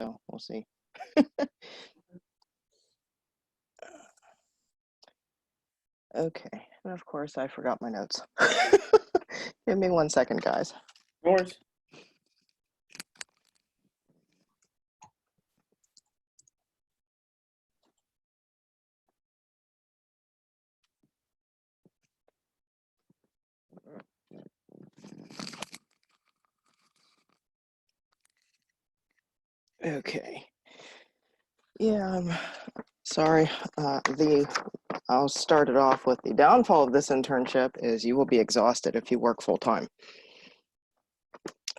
so we'll see. Okay, and of course I forgot my notes. Give me 1 second, guys. No worries. Okay. Yeah, I'm sorry. I'll start it off with the downfall of this internship is you will be exhausted if you work full time.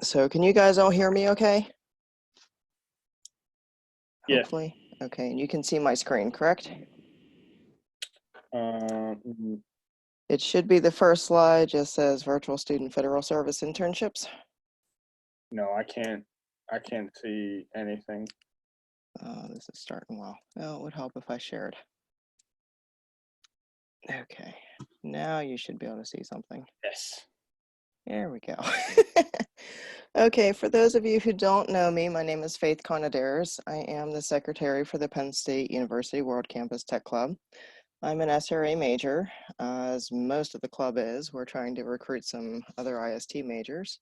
So can you guys all hear me okay? Yeah. Hopefully. Okay, and you can see my screen, correct? It should be the first slide, just says Virtual Student Federal Service Internships. No, I can't see anything. This is starting well. Oh, it would help if I shared. Okay, now you should be able to see something. Yes. There we go. Okay, for those of you who don't know me, my name is Faith Conadares. I am the secretary for the Penn State University World Campus Tech Club. I'm an SRA major, as most of the club is. We're trying to recruit some other IST majors.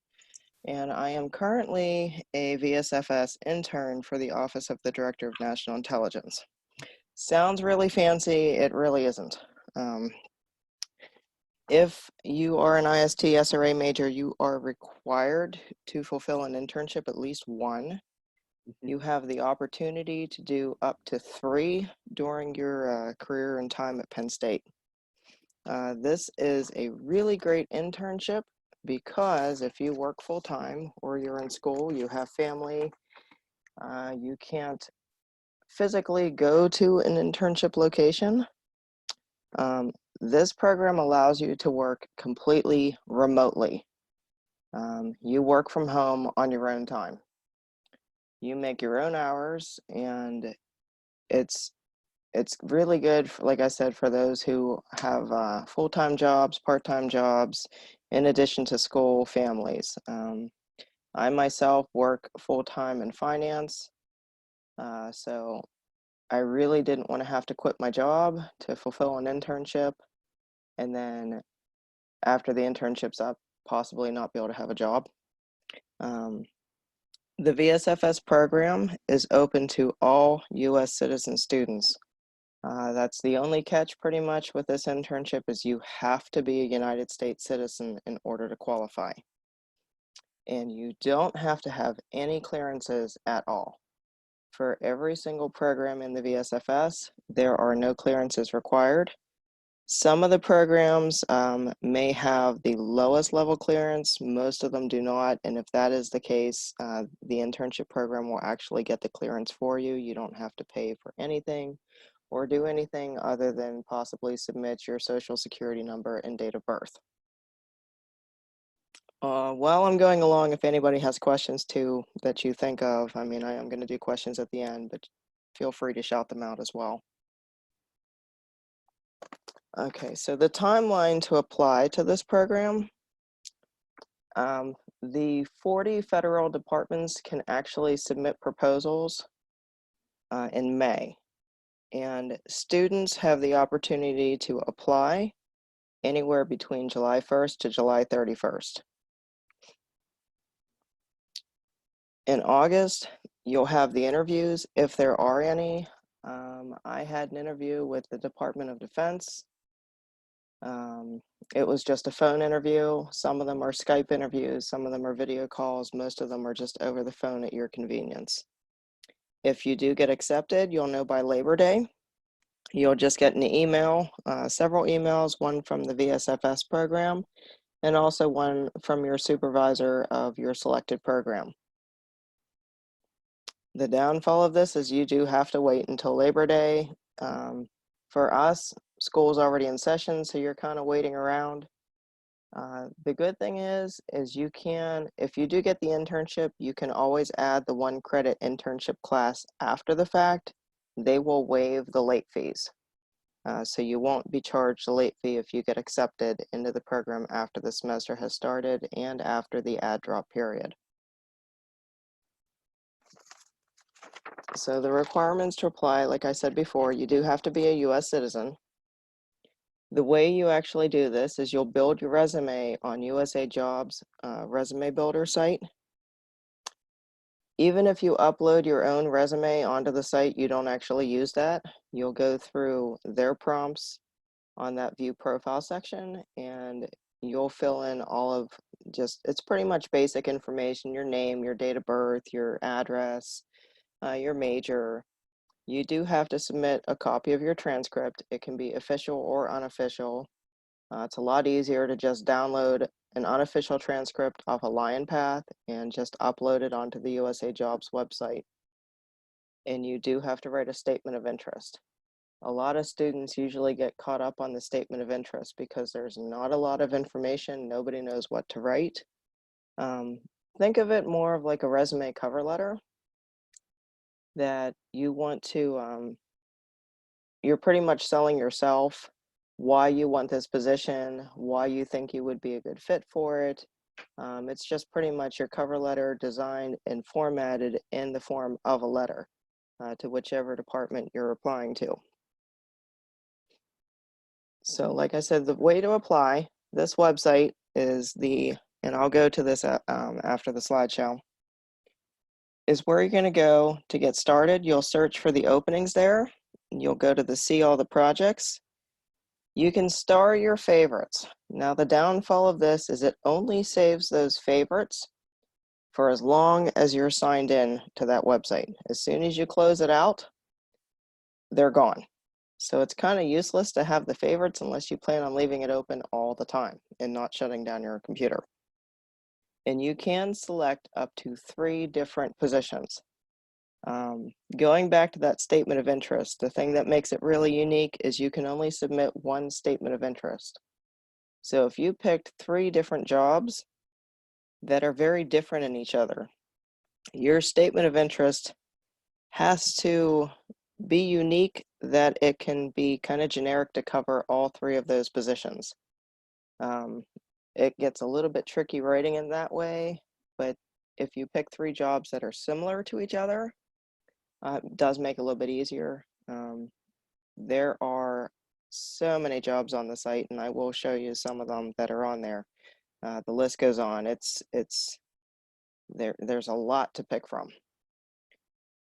And I am currently a VSFS intern for the Office of the Director of National Intelligence. Sounds really fancy, it really isn't. If you are an IST SRA major, you are required to fulfill an internship, at least one. You have the opportunity to do up to 3 during your career and time at Penn State. This is a really great internship because if you work full-time or you're in school, you have family, you can't physically go to an internship location. This program allows you to work completely remotely. You work from home on your own time. You make your own hours, and it's really good, like I said, for those who have full-time jobs, part-time jobs, in addition to school, families. I myself work full-time in finance, so I really didn't want to have to quit my job to fulfill an internship, and then after the internship's up, possibly not be able to have a job. The VSFS program is open to all U.S. citizen students. That's the only catch pretty much with this internship is you have to be a United States citizen in order to qualify. And you don't have to have any clearances at all. For every single program in the VSFS, there are no clearances required. Some of the programs may have the lowest level clearance, most of them do not, and if that is the case, the internship program will actually get the clearance for you. You don't have to pay for anything or do anything other than possibly submit your social security number and date of birth. While I'm going along, if anybody has questions too that you think of, I mean, I am going to do questions at the end, but feel free to shout them out as well. Okay, so the timeline to apply to this program, the 40 federal departments can actually submit proposals in May, and students have the opportunity to apply anywhere between July 1st to July 31st. In August, you'll have the interviews if there are any. I had an interview with the Department of Defense. It was just a phone interview. Some of them are Skype interviews, some of them are video calls, most of them are just over the phone at your convenience. If you do get accepted, you'll know by Labor Day. You'll just get an email, several emails, one from the VSFS program, and also one from your supervisor of your selected program. The downfall of this is you do have to wait until Labor Day. For us, school's already in session, so you're kind of waiting around. The good thing is you can, if you do get the internship, you can always add the 1 credit internship class after the fact. They will waive the late fees. So you won't be charged a late fee if you get accepted into the program after the semester has started and after the add drop period. So the requirements to apply, like I said before, you do have to be a US citizen. The way you actually do this is you'll build your resume on USA Jobs resume builder site. Even if you upload your own resume onto the site, you don't actually use that. You'll go through their prompts on that view profile section, and you'll fill in all of it's pretty much basic information: your name, your date of birth, your address, your major. You do have to submit a copy of your transcript. It can be official or unofficial. It's a lot easier to just download an unofficial transcript off a Lion Path and just upload it onto the USA Jobs website. And you do have to write a statement of interest. A lot of students usually get caught up on the statement of interest because there's not a lot of information. Nobody knows what to write. Think of it more of like a resume cover letter that you want to, you're pretty much selling yourself, why you want this position, why you think you would be a good fit for it. It's just pretty much your cover letter designed and formatted in the form of a letter to whichever department you're applying to. So like I said, the way to apply, this website is and I'll go to this after the slideshow, is where you're going to go to get started. You'll search for the openings there. You'll go to the see all the projects. You can star your favorites. Now the downfall of this is it only saves those favorites for as long as you're signed in to that website. As soon as you close it out, they're gone. So it's kind of useless to have the favorites unless you plan on leaving it open all the time and not shutting down your computer. And you can select up to 3 different positions. Going back to that statement of interest, the thing that makes it really unique is you can only submit 1 statement of interest. So if you picked 3 different jobs that are very different in each other, your statement of interest has to be unique, that it can be kind of generic to cover all 3 of those positions. It gets a little bit tricky writing in that way, but if you pick 3 jobs that are similar to each other, it does make it a little bit easier. There are so many jobs on the site, and I will show you some of them that are on there. The list goes on. There's a lot to pick from.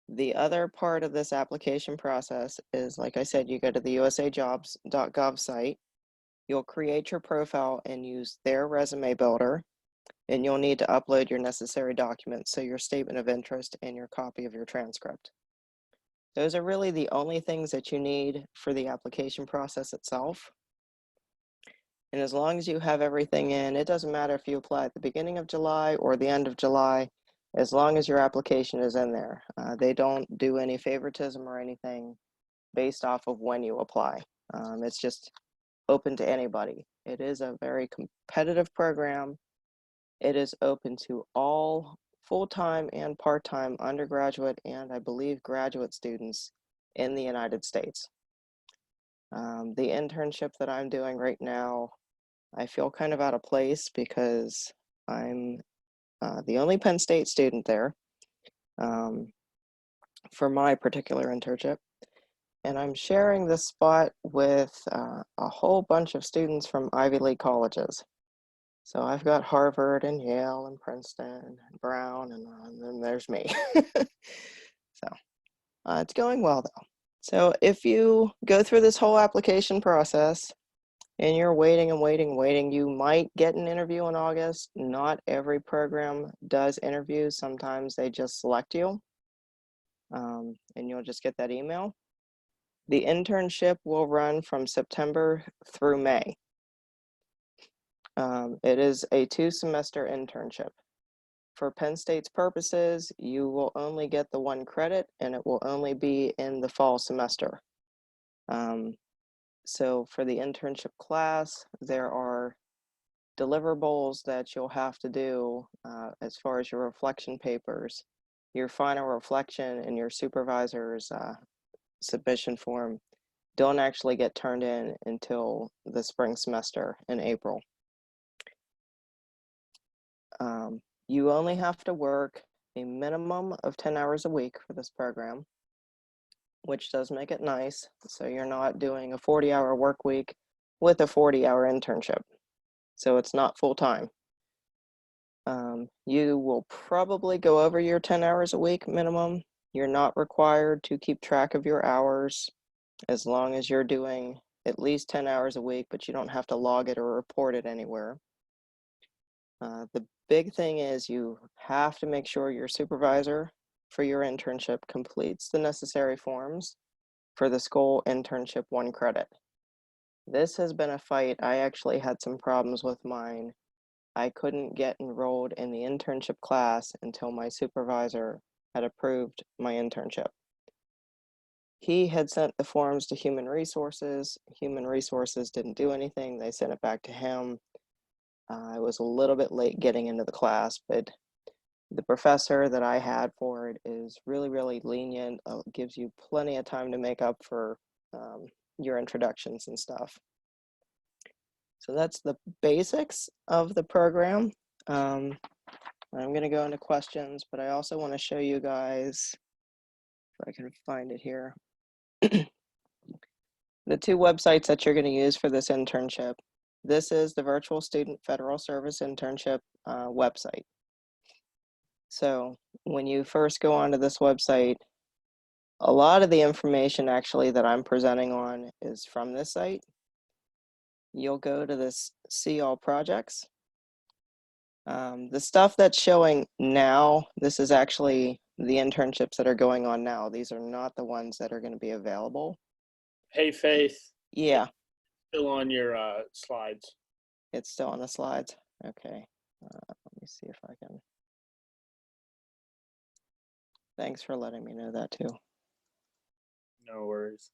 The other part of this application process is, like I said, you go to the usajobs.gov site. You'll create your profile and use their resume builder, and you'll need to upload your necessary documents, so your statement of interest and your copy of your transcript. Those are really the only things that you need for the application process itself. And as long as you have everything in, it doesn't matter if you apply at the beginning of July or the end of July, as long as your application is in there. They don't do any favoritism or anything based off of when you apply. It's just open to anybody. It is a very competitive program. It is open to all full-time and part-time undergraduate and, I believe, graduate students in the United States. The internship that I'm doing right now, I feel kind of out of place because I'm the only Penn State student there for my particular internship. And I'm sharing this spot with a whole bunch of students from Ivy League colleges. So I've got Harvard and Yale and Princeton and Brown, and then there's me. So it's going well though. So if you go through this whole application process and you're waiting and waiting and waiting, you might get an interview in August. Not every program does interviews. Sometimes they just select you, and you'll just get that email. The internship will run from September through May. It is a 2-semester internship. For Penn State's purposes, you will only get the 1 credit, and it will only be in the fall semester. So for the internship class, there are deliverables that you'll have to do as far as your reflection papers. Your final reflection and your supervisor's submission form don't actually get turned in until the spring semester in April. You only have to work a minimum of 10 hours a week for this program, which does make it nice. So you're not doing a 40-hour work week with a 40-hour internship. So it's not full-time. You will probably go over your 10 hours a week minimum. You're not required to keep track of your hours as long as you're doing at least 10 hours a week, but you don't have to log it or report it anywhere. The big thing is you have to make sure your supervisor for your internship completes the necessary forms for the school internship 1 credit. This has been a fight. I actually had some problems with mine. I couldn't get enrolled in the internship class until my supervisor had approved my internship. He had sent the forms to Human Resources. Human Resources didn't do anything. They sent it back to him. I was a little bit late getting into the class, but the professor that I had for it is really, really lenient. Gives you plenty of time to make up for your introductions and stuff. So that's the basics of the program. I'm going to go into questions, but I also want to show you guys, if I can find it here, the 2 websites that you're going to use for this internship. This is the Virtual Student Federal Service Internship website. So when you first go onto this website, a lot of the information actually that I'm presenting on is from this site. You'll go to this See All Projects. The stuff that's showing now, this is actually the internships that are going on now. These are not the ones that are going to be available. Hey, Faith. Yeah. Still on your slides. It's still on the slides. Okay. Let me see if I can. Thanks for letting me know that too. No worries.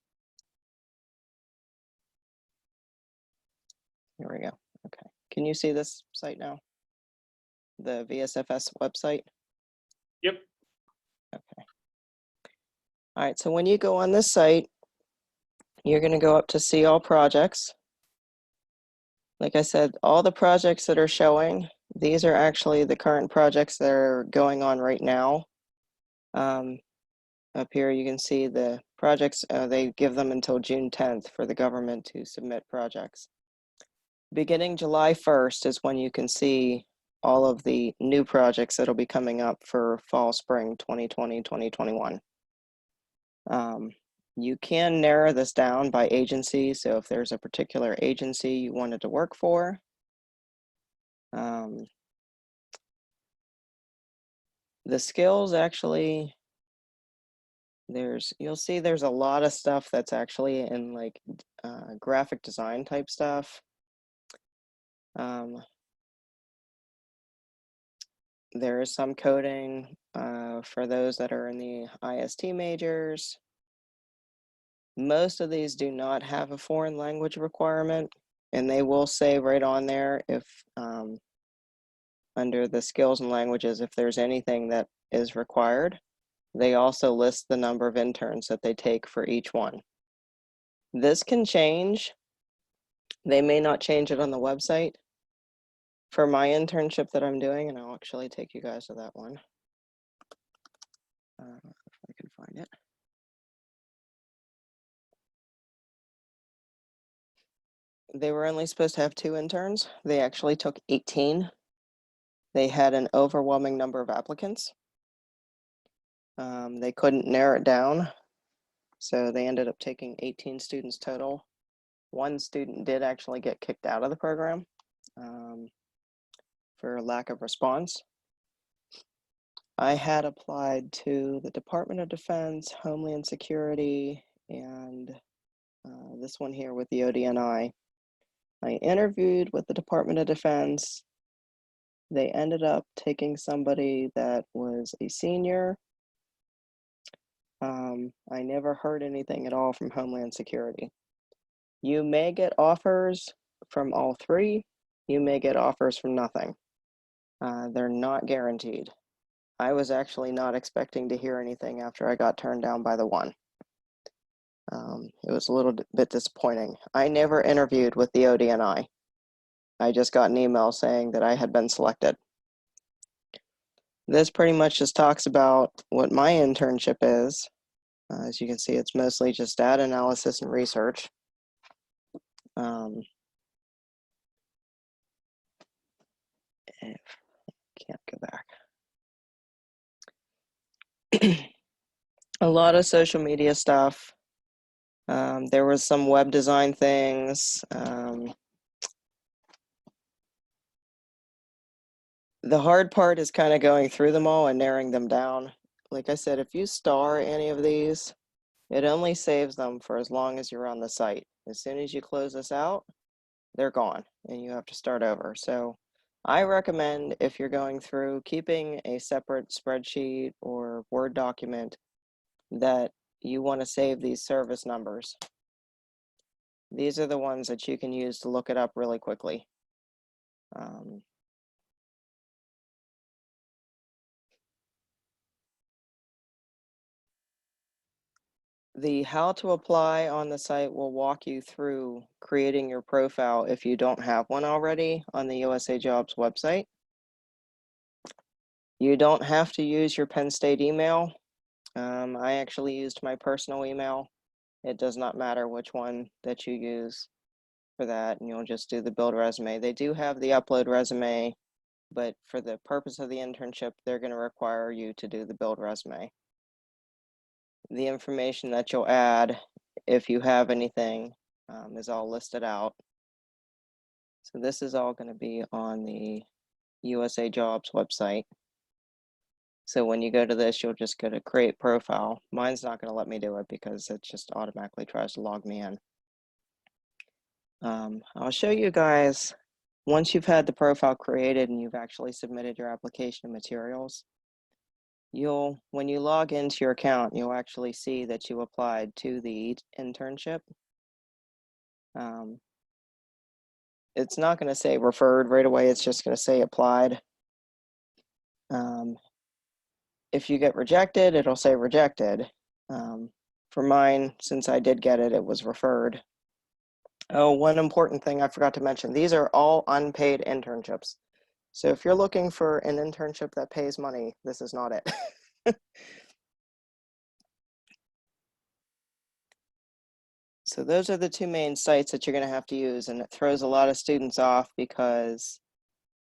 Here we go. Okay. Can you see this site now? The VSFS website? Yep. Okay. All right. So when you go on this site, you're going to go up to See All Projects. Like I said, all the projects that are showing, these are actually the current projects that are going on right now. Up here you can see the projects, they give them until June 10th for the government to submit projects. Beginning July 1st is when you can see all of the new projects that'll be coming up for fall, spring 2020, 2021. You can narrow this down by agency, so if there's a particular agency you wanted to work for, the skills actually, you'll see there's a lot of stuff that's actually in like graphic design type stuff. There is some coding for those that are in the IST majors. Most of these do not have a foreign language requirement, and they will say right on there if under the skills and languages, if there's anything that is required. They also list the number of interns that they take for each one. This can change. They may not change it on the website. For my internship that I'm doing, and I'll actually take you guys to that one. If I can find it. They were only supposed to have 2 interns. They actually took 18. They had an overwhelming number of applicants. They couldn't narrow it down, so they ended up taking 18 students total. 1 student did actually get kicked out of the program for lack of response. I had applied to the Department of Defense, Homeland Security, and this one here with the ODNI. I interviewed with the Department of Defense. They ended up taking somebody that was a senior. I never heard anything at all from Homeland Security. You may get offers from all 3. You may get offers from nothing. They're not guaranteed. I was actually not expecting to hear anything after I got turned down by the 1. It was a little bit disappointing. I never interviewed with the ODNI. I just got an email saying that I had been selected. This pretty much just talks about what my internship is. As you can see, it's mostly just data analysis and research. Can't go back. A lot of social media stuff. There was some web design things. The hard part is kind of going through them all and narrowing them down. Like I said, if you star any of these, it only saves them for as long as you're on the site. As soon as you close this out, they're gone and you have to start over. So I recommend, if you're going through, keeping a separate spreadsheet or Word document that you want to save these service numbers. These are the ones that you can use to look it up really quickly. The how to apply on the site will walk you through creating your profile if you don't have one already on the USA Jobs website. You don't have to use your Penn State email. I actually used my personal email. It does not matter which one that you use for that, and you'll just do the build resume. They do have the upload resume, but for the purpose of the internship, they're going to require you to do the build resume. The information that you'll add, if you have anything, is all listed out. So this is all going to be on the USA Jobs website. So when you go to this, you'll just go to create profile. Mine's not going to let me do it because it just automatically tries to log me in. I'll show you guys, once you've had the profile created and you've actually submitted your application materials, when you log into your account, you'll actually see that you applied to the internship. It's not going to say referred right away, it's just going to say applied. If you get rejected, it'll say rejected. For mine, since I did get it, it was referred. Oh, one important thing I forgot to mention, these are all unpaid internships. So if you're looking for an internship that pays money, this is not it. So those are the two main sites that you're going to have to use, and it throws a lot of students off because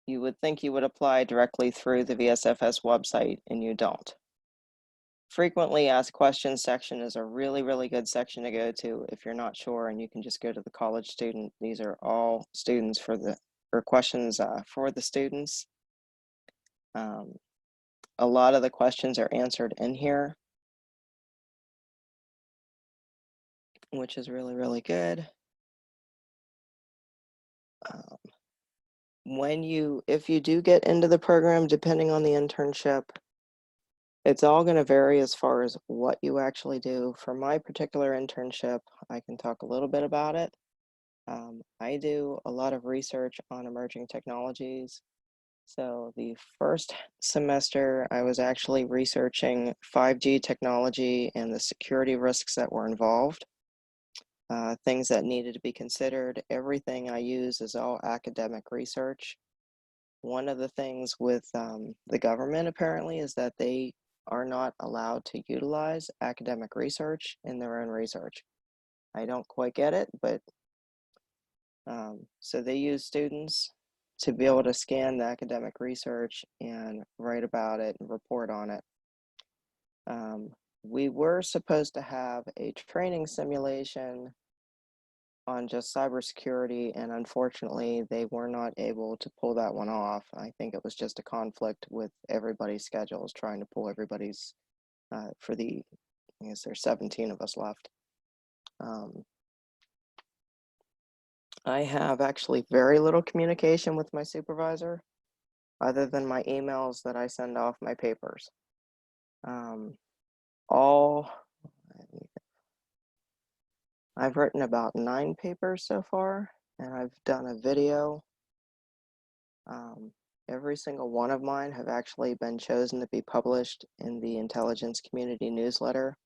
you would think you would apply directly through the VSFS website, and you don't. Frequently asked questions section is a really, really good section to go to if you're not sure, and you can just go to the college student. These are all students or questions for the students. A lot of the questions are answered in here, which is really, really good. If you do get into the program, depending on the internship, it's all going to vary as far as what you actually do. For my particular internship, I can talk a little bit about it. I do a lot of research on emerging technologies. So the first semester, I was actually researching 5G technology and the security risks that were involved, things that needed to be considered. Everything I use is all academic research. One of the things with the government, apparently, is that they are not allowed to utilize academic research in their own research. I don't quite get it, but so they use students to be able to scan the academic research and write about it and report on it. We were supposed to have a training simulation on just cybersecurity, and unfortunately they were not able to pull that one off. I think it was just a conflict with everybody's schedules, trying to pull everybody's I guess there's 17 of us left. I have actually very little communication with my supervisor other than my emails that I send off my papers. I've written about 9 papers so far, and I've done a video. Every single one of mine have actually been chosen to be published in the intelligence community newsletter.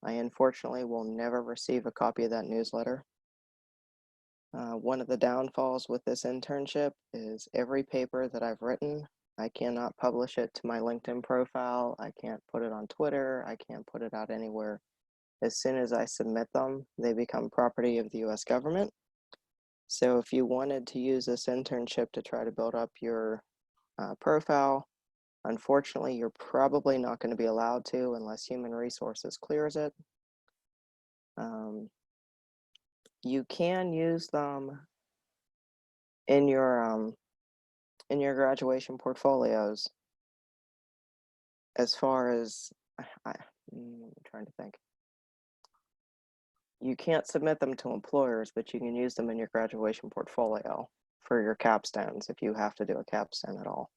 I unfortunately will never receive a copy of that newsletter. One of the downfalls with this internship is every paper that I've written I cannot publish it to my LinkedIn profile. I can't put it on Twitter. I can't put it out anywhere. As soon as I submit them, they become property of the US government. So if you wanted to use this internship to try to build up your profile, unfortunately, you're probably not going to be allowed to unless Human Resources clears it. You can use them in your graduation portfolios. As far as I'm trying to think, you can't submit them to employers, but you can use them in your graduation portfolio for your capstones if you have to do a capstone at all.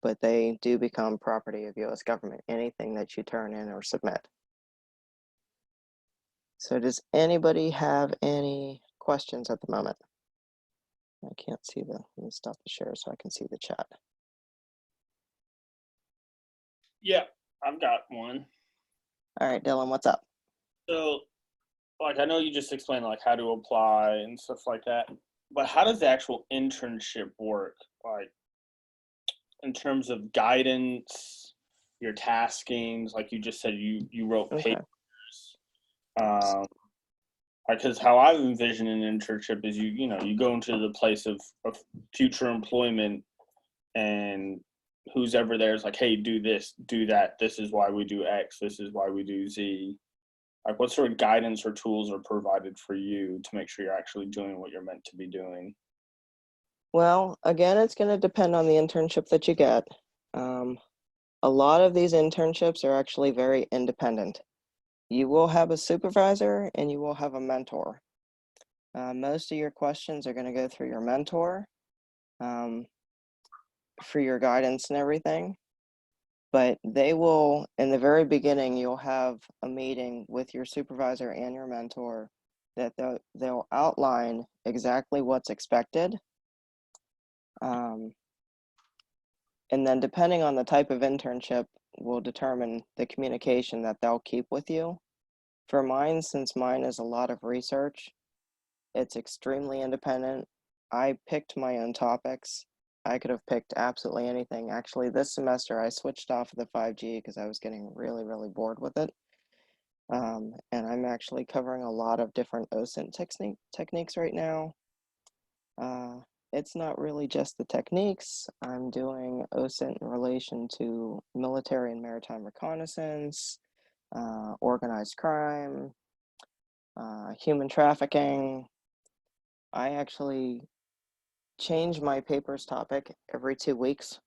But they do become property of US government, anything that you turn in or submit. So does anybody have any questions at the moment? I can't see let me stop the share so I can see the chat. Yeah, I've got one. All right, Dylan, what's up? So, like, I know you just explained like how to apply and stuff like that, but how does the actual internship work? Like, in terms of guidance, your taskings, like you just said, you wrote Okay. papers. Because how I envision an internship is you go into the place of future employment, and who's ever there is like, hey, do this, do that. This is why we do X. This is why we do Z. Like, what sort of guidance or tools are provided for you to make sure you're actually doing what you're meant to be doing? Well, again, it's going to depend on the internship that you get. A lot of these internships are actually very independent. You will have a supervisor and you will have a mentor. Most of your questions are going to go through your mentor for your guidance and everything. But they will, in the very beginning, you'll have a meeting with your supervisor and your mentor that they'll outline exactly what's expected. And then depending on the type of internship will determine the communication that they'll keep with you. For mine, since mine is a lot of research, it's extremely independent. I picked my own topics. I could have picked absolutely anything. Actually, this semester I switched off of the 5G because I was getting really, really bored with it. And I'm actually covering a lot of different OSINT techniques right now. It's not really just the techniques. I'm doing OSINT in relation to military and maritime reconnaissance, organized crime, human trafficking. I actually change my papers topic every 2 weeks.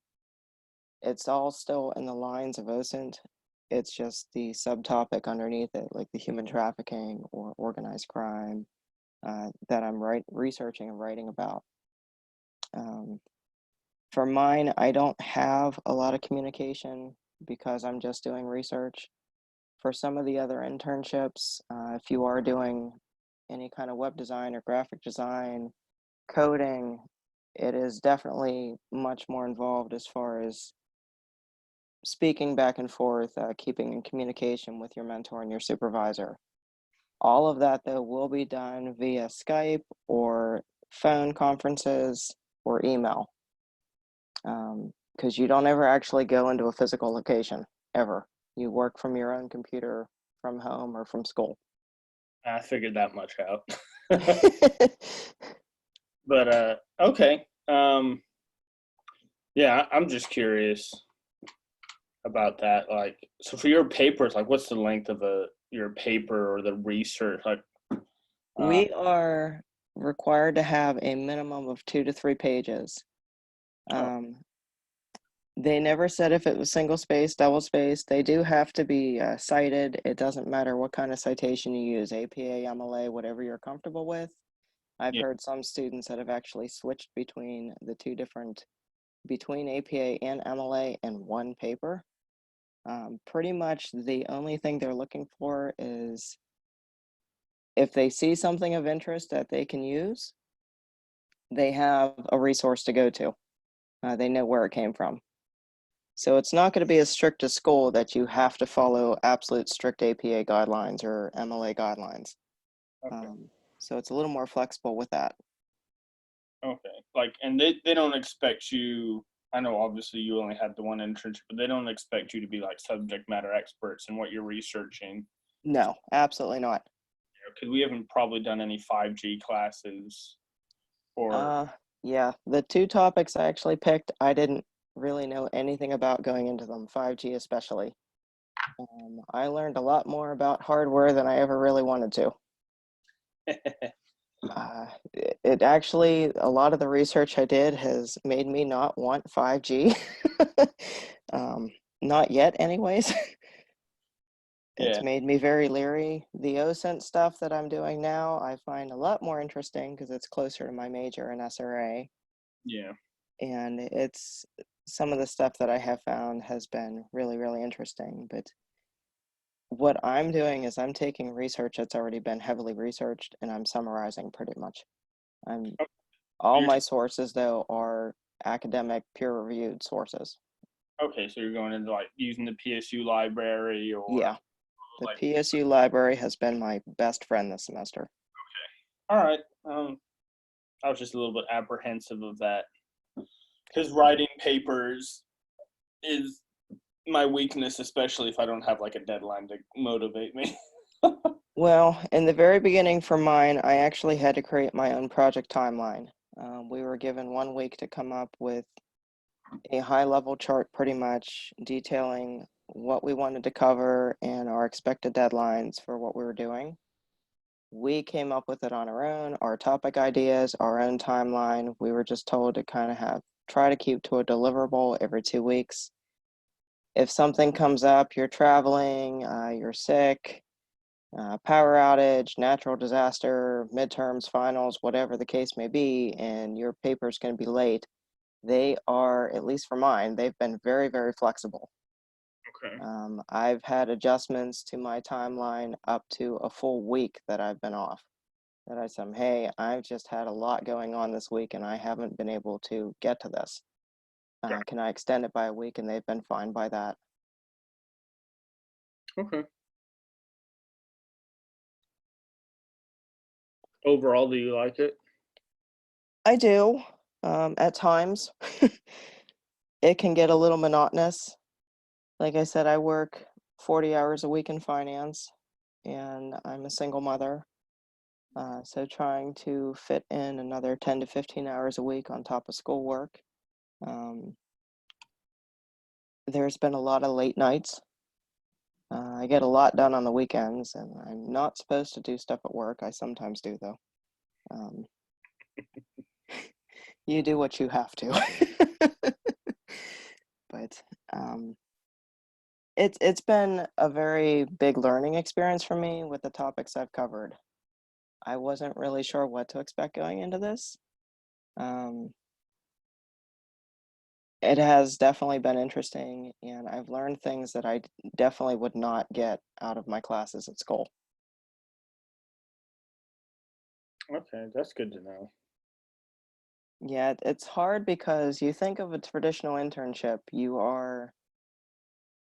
It's all still in the lines of OSINT. It's just the subtopic underneath it, like the human trafficking or organized crime that I'm researching and writing about. For mine, I don't have a lot of communication because I'm just doing research. For some of the other internships, if you are doing any kind of web design or graphic design, coding, it is definitely much more involved as far as speaking back and forth, keeping in communication with your mentor and your supervisor. All of that, though, will be done via Skype or phone conferences or email. Because you don't ever actually go into a physical location, ever. You work from your own computer, from home, or from school. I figured that much out. But okay. Yeah, I'm just curious about that. Like, so for your papers, like, what's the length of your paper or the research? Like, We are required to have a minimum of 2 to 3 pages. They never said if it was single space, double space. They do have to be cited. It doesn't matter what kind of citation you use, APA, MLA, whatever you're comfortable with. I've yeah, heard some students that have actually switched between the two different, between APA and MLA in one paper. Pretty much the only thing they're looking for is if they see something of interest that they can use, they have a resource to go to. They know where it came from. So it's not going to be as strict as school that you have to follow absolute strict APA guidelines or MLA guidelines. okay. So it's a little more flexible with that. Okay. Like, and they don't expect you I know obviously you only had the one internship, but they don't expect you to be like subject matter experts in what you're researching. No, absolutely not. Because we haven't probably done any 5G classes or Yeah, the two topics I actually picked, I didn't really know anything about going into them, 5G especially. I learned a lot more about hardware than I ever really wanted to. It actually, a lot of the research I did has made me not want 5G. Not yet, anyways. It's yeah, made me very leery. The OSINT stuff that I'm doing now, I find a lot more interesting because it's closer to my major in SRA. yeah. And it's some of the stuff that I have found has been really, really interesting. But what I'm doing is I'm taking research that's already been heavily researched and I'm summarizing pretty much. I'm all You're my sources though are academic peer-reviewed sources. okay, so you're going into like using the PSU library or Yeah, the like PSU library has been my best friend this semester. all right. I was just a little bit apprehensive of that because writing papers is my weakness, especially if I don't have like a deadline to motivate me. Well, in the very beginning for mine, I actually had to create my own project timeline. We were given 1 week to come up with a high-level chart pretty much detailing what we wanted to cover and our expected deadlines for what we were doing. We came up with it on our own, our topic ideas, our own timeline. We were just told to kind of try to keep to a deliverable every 2 weeks. If something comes up, you're traveling, you're sick, power outage, natural disaster, midterms, finals, whatever the case may be, and your paper's going to be late, they are, at least for mine, they've been very, very flexible. Okay. I've had adjustments to my timeline up to a full week that I've been off. That I said, hey, I've just had a lot going on this week and I haven't been able to get to this. Can I extend it by a week? And they've been fine by that. Okay. Overall, do you like it? I do. At times, it can get a little monotonous. Like I said, I work 40 hours a week in finance and I'm a single mother. So trying to fit in another 10 to 15 hours a week on top of schoolwork. Um, there's been a lot of late nights. I get a lot done on the weekends, and I'm not supposed to do stuff at work. I sometimes do, though. Um, you do what you have to. But it's been a very big learning experience for me with the topics I've covered. I wasn't really sure what to expect going into this. Um, it has definitely been interesting, and I've learned things that I definitely would not get out of my classes at school. Okay, that's good to know. Yeah, it's hard because you think of a traditional internship, you are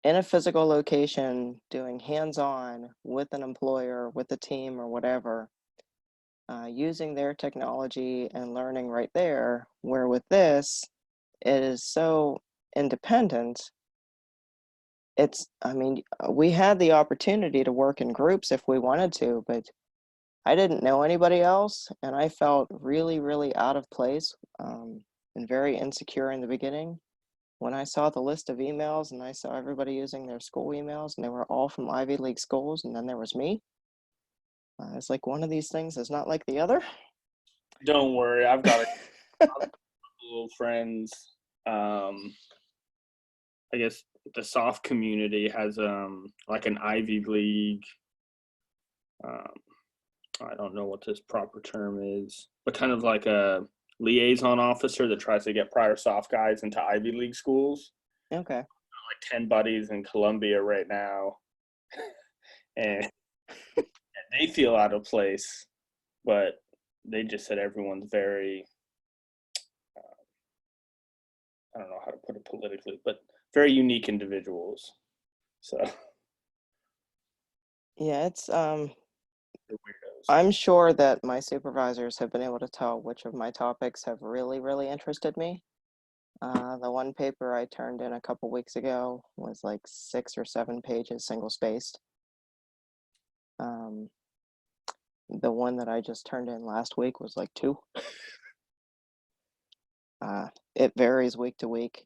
in a physical location doing hands-on with an employer, with a team or whatever, using their technology and learning right there, where with this, it is so independent. I mean, we had the opportunity to work in groups if we wanted to, but I didn't know anybody else, and I felt really, really out of place and very insecure in the beginning. When I saw the list of emails and I saw everybody using their school emails and they were all from Ivy League schools, and then there was me, it's like one of these things is not like the other. Don't worry, I've got a couple of friends. Um, I guess the soft community has like an Ivy League. Um, I don't know what this proper term is, but kind of like a liaison officer that tries to get prior soft guys into Ivy League schools. Okay. Like 10 buddies in Columbia right now, and they feel out of place, but they just said everyone's very, I don't know how to put it politically, but very unique individuals. So Yeah, they're weirdos. I'm sure that my supervisors have been able to tell which of my topics have really, really interested me. The one paper I turned in a couple weeks ago was like 6 or 7 pages, single spaced. The one that I just turned in last week was like 2. It varies week to week.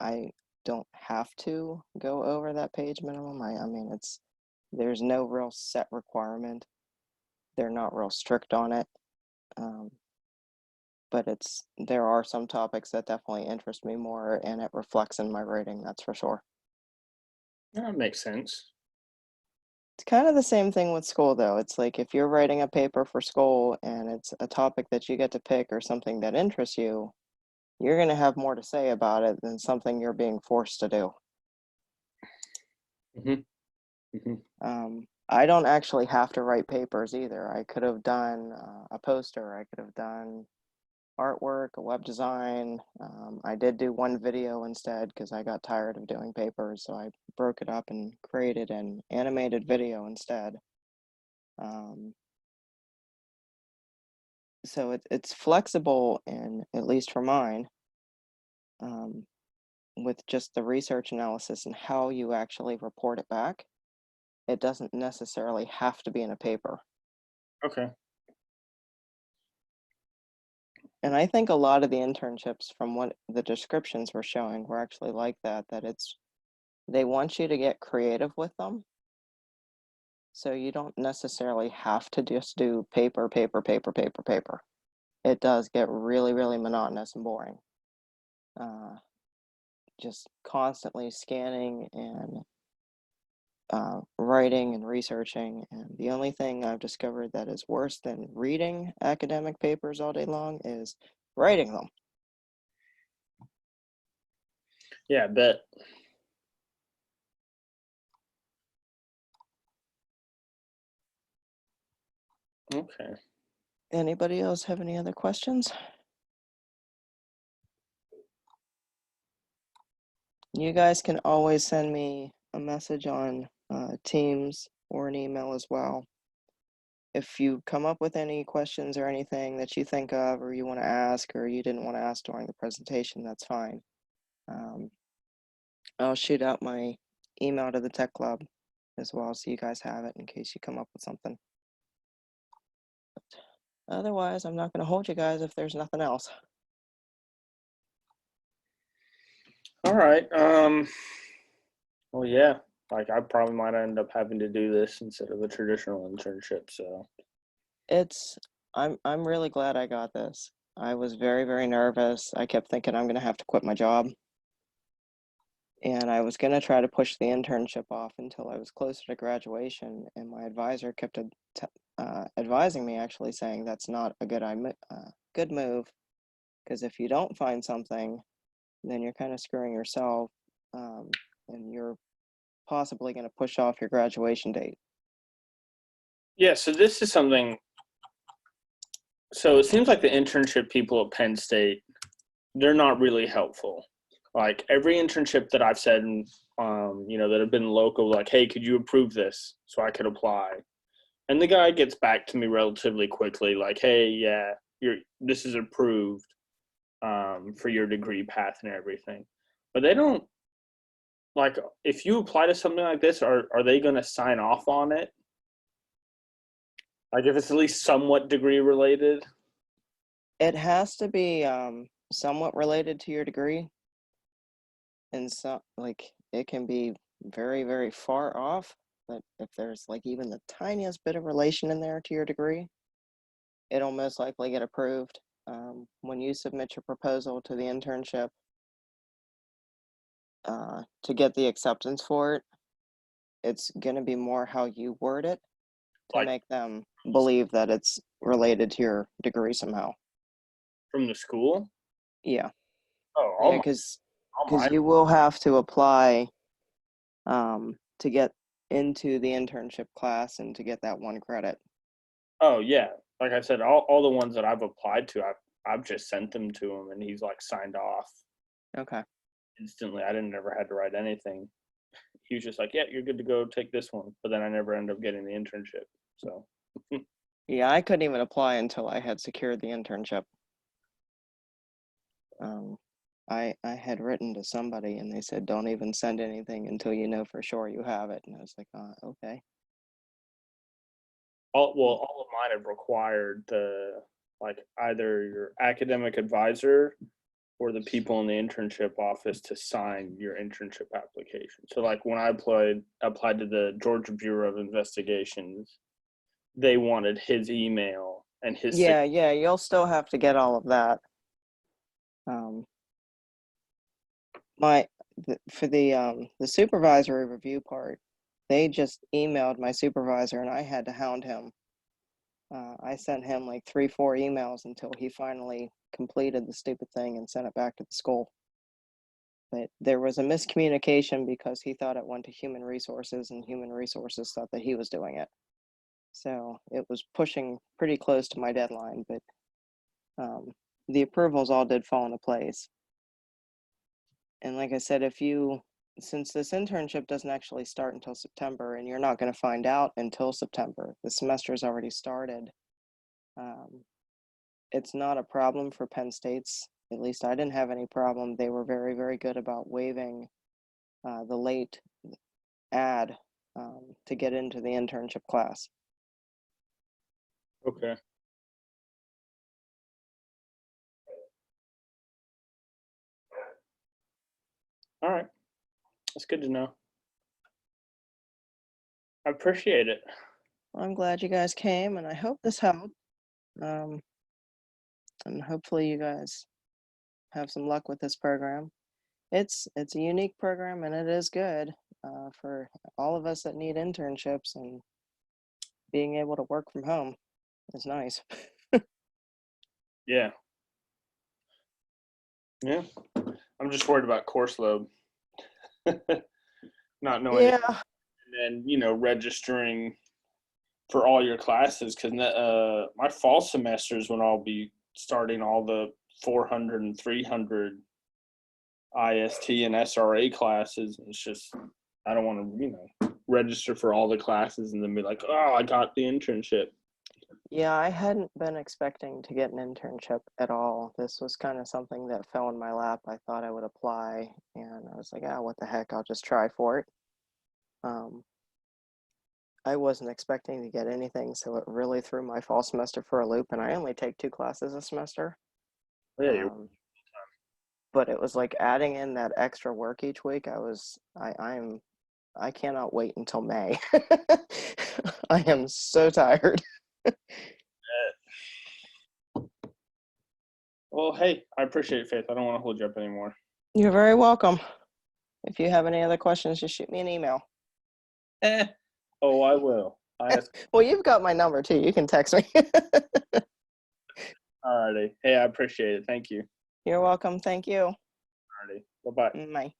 I don't have to go over that page minimum. I mean, there's no real set requirement. They're not real strict on it. But there are some topics that definitely interest me more, and it reflects in my writing, that's for sure. That makes sense. It's kind of the same thing with school, though. It's like if you're writing a paper for school and it's a topic that you get to pick or something that interests you, you're going to have more to say about it than something you're being forced to do. I don't actually have to write papers either. I could have done a poster. I could have done artwork, a web design. I did do one video instead because I got tired of doing papers, so I broke it up and created an animated video instead. So it's flexible, and at least for mine, with just the research analysis and how you actually report it back. It doesn't necessarily have to be in a paper. Okay. And I think a lot of the internships from what the descriptions were showing were actually like that they want you to get creative with them. So you don't necessarily have to just do paper, paper, paper, paper, paper. It does get really, really monotonous and boring. Just constantly scanning and writing and researching. And the only thing I've discovered that is worse than reading academic papers all day long is writing them. Yeah, I bet. Okay. Anybody else have any other questions? You guys can always send me a message on Teams or an email as well. If you come up with any questions or anything that you think of or you want to ask or you didn't want to ask during the presentation, that's fine. I'll shoot out my email to the tech club as well so you guys have it in case you come up with something. But otherwise, I'm not going to hold you guys if there's nothing else. All right. Well, yeah. Like I probably might end up having to do this instead of a traditional internship. So I'm really glad I got this. I was very, very nervous. I kept thinking I'm going to have to quit my job. And I was going to try to push the internship off until I was closer to graduation. And my advisor kept advising me, actually saying that's not a good move. Because if you don't find something, then you're kind of screwing yourself. And you're possibly going to push off your graduation date. yeah, so this is something. So it seems like the internship people at Penn State, they're not really helpful. Like every internship that I've said, that have been local, like, hey, could you approve this so I could apply? And the guy gets back to me relatively quickly, like, hey, yeah, this is approved for your degree path and everything. But they don't, like, if you apply to something like this, are they going to sign off on it? Like if it's at least somewhat degree related? It has to be somewhat related to your degree. And so, like, it can be very, very far off. But if there's like even the tiniest bit of relation in there to your degree, it'll most likely get approved. When you submit your proposal to the internship to get the acceptance for it, it's going to be more how you word it to Like make them believe that it's related to your degree somehow. from the school? Yeah. Oh, Yeah, because my. you will have to apply to get into the internship class and to get that 1 credit. Oh yeah, like I said, all the ones that I've applied to, I've just sent them to him, and he's like signed off Okay. instantly. I didn't never had to write anything. He was just like, yeah, you're good to go. Take this one. But then I never ended up getting the internship. So Yeah, I couldn't even apply until I had secured the internship. I had written to somebody and they said, don't even send anything until you know for sure you have it. And I was like, okay. All of mine have required either your academic advisor or the people in the internship office to sign your internship application. So like when I applied to the Georgia Bureau of Investigations, they wanted his email and his Yeah, you'll still have to get all of that. For the supervisory review part, they just emailed my supervisor and I had to hound him. I sent him like 3-4 emails until he finally completed the stupid thing and sent it back to the school. But there was a miscommunication because he thought it went to human resources and human resources thought that he was doing it. So it was pushing pretty close to my deadline, but the approvals all did fall into place. And like I said, since this internship doesn't actually start until September, and you're not going to find out until September, the semester's already started. It's not a problem for Penn State's. At least I didn't have any problem. They were very, very good about waiving the late add to get into the internship class. Okay. All right. That's good to know. I appreciate it. Well, I'm glad you guys came, and I hope this helped. And hopefully you guys have some luck with this program. It's a unique program, and it is good for all of us that need internships, and being able to work from home is nice. Yeah. Yeah. I'm just worried about course load. Not knowing, Yeah. and then, registering for all your classes, because my fall semesters when I'll be starting all the 400 and 300 IST and SRA classes. It's just, I don't want to, register for all the classes and then be like, oh, I got the internship. Yeah, I hadn't been expecting to get an internship at all. This was kind of something that fell in my lap. I thought I would apply, and I was like, what the heck, I'll just try for it. I wasn't expecting to get anything, so it really threw my fall semester for a loop, and I only take 2 classes a semester. Yeah, but it was like adding in that extra work each week. I cannot wait until May. I am so tired. well, hey, I appreciate it, Faith. I don't want to hold you up anymore. You're very welcome. If you have any other questions, just shoot me an email. Oh, I will. Well, you've got my number too. You can text me. Alrighty. Hey, I appreciate it. Thank you. You're welcome. Thank you. Alrighty. Bye-bye. Bye.